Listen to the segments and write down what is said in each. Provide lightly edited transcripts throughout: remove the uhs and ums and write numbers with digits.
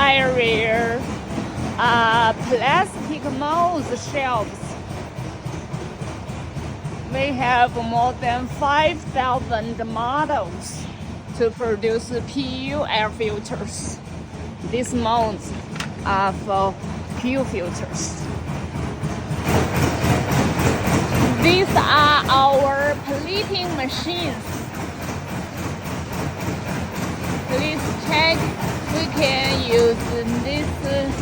area are plastic mold shelves. We have more than 5,000 models to produce PU air filters. These molds are for PU filters. These are our plating machines. Please check. We can use this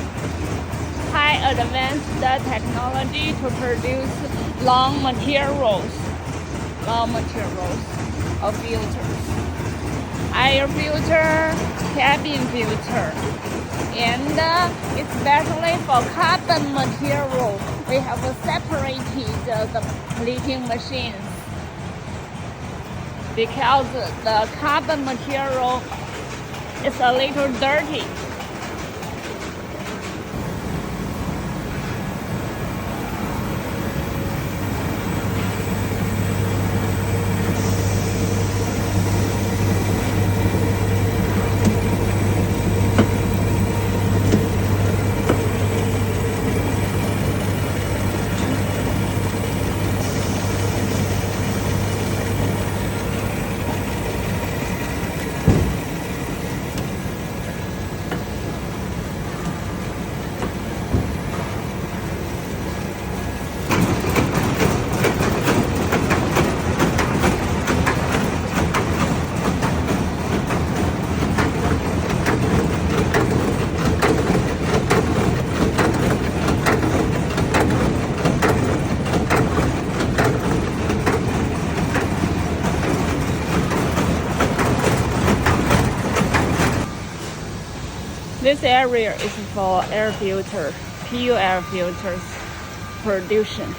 high advanced technology to produce long materials of filters. Air filter, cabin filter, and especially for carbon material, we have separated the plating machines because the carbon material is a little dirty. This area is for air filter, PU air filters producing.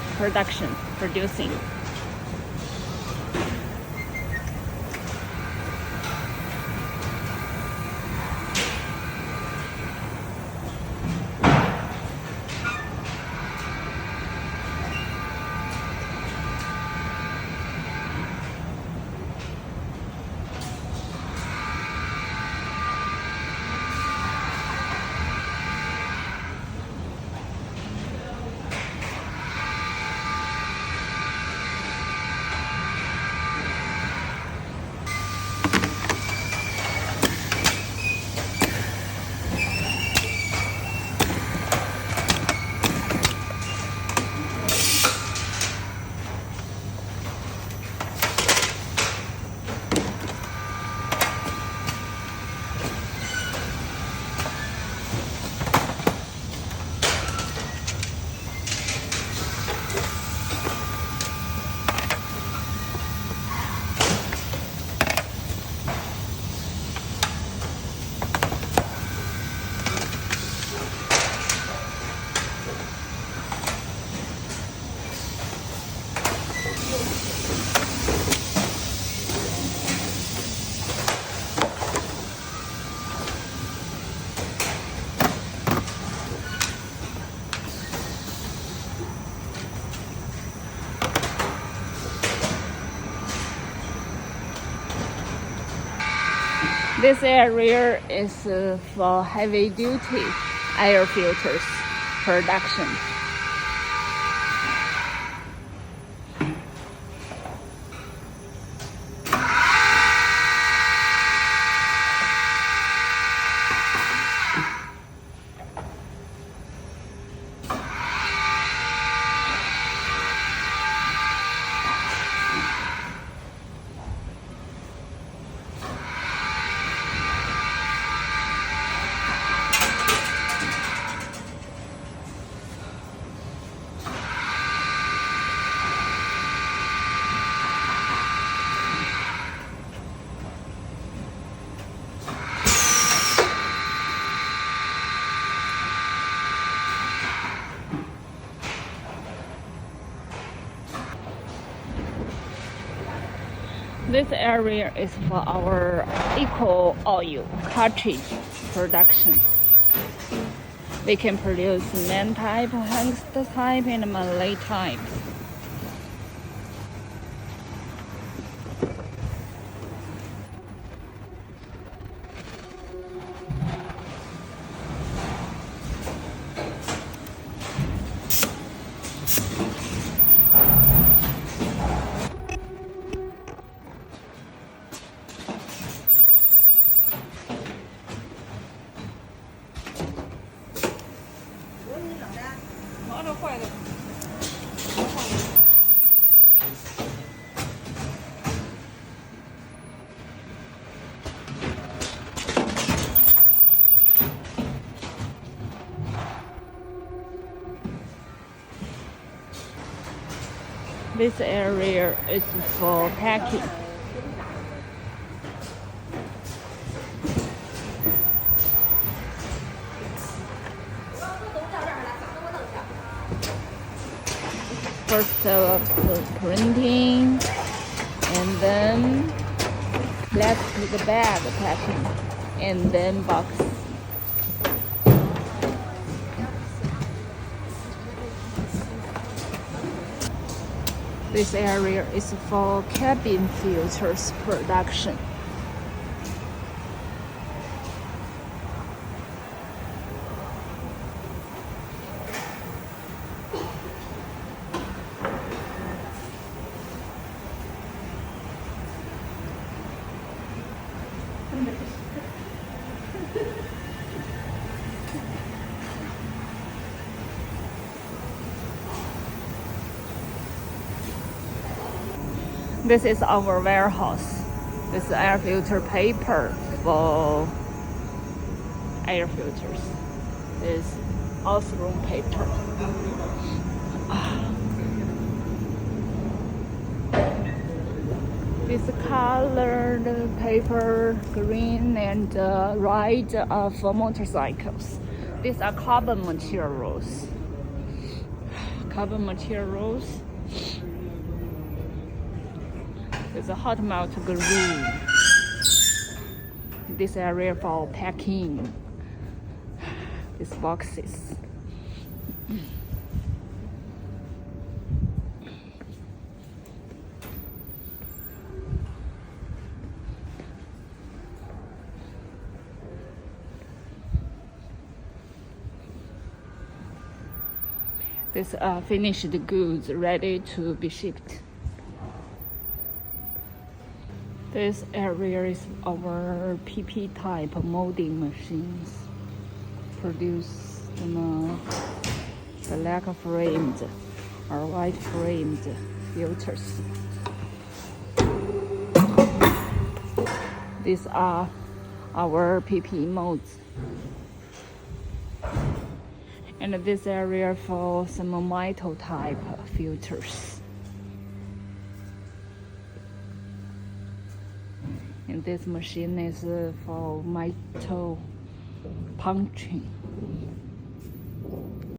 This area is for heavy-duty air filters production. This area is for our eco oil cartridge production. We can produce main type, Hengst type, and Malay type. This area is for packing. First printing, and then plastic bag packing, and then box. This area is for cabin filters production. This is our warehouse. This is air filter paper for air filters. This bathroom paper. This colored paper, green and red, for motorcycles. These are carbon materials. Carbon materials. There's a hot melt glue. This area for packing. These boxes. This finished goods ready to be shipped. This area is our PP type molding machines. Produce the black framed or white framed filters. These are our PP molds. And this area for some metal type filters. And this machine is for metal punching.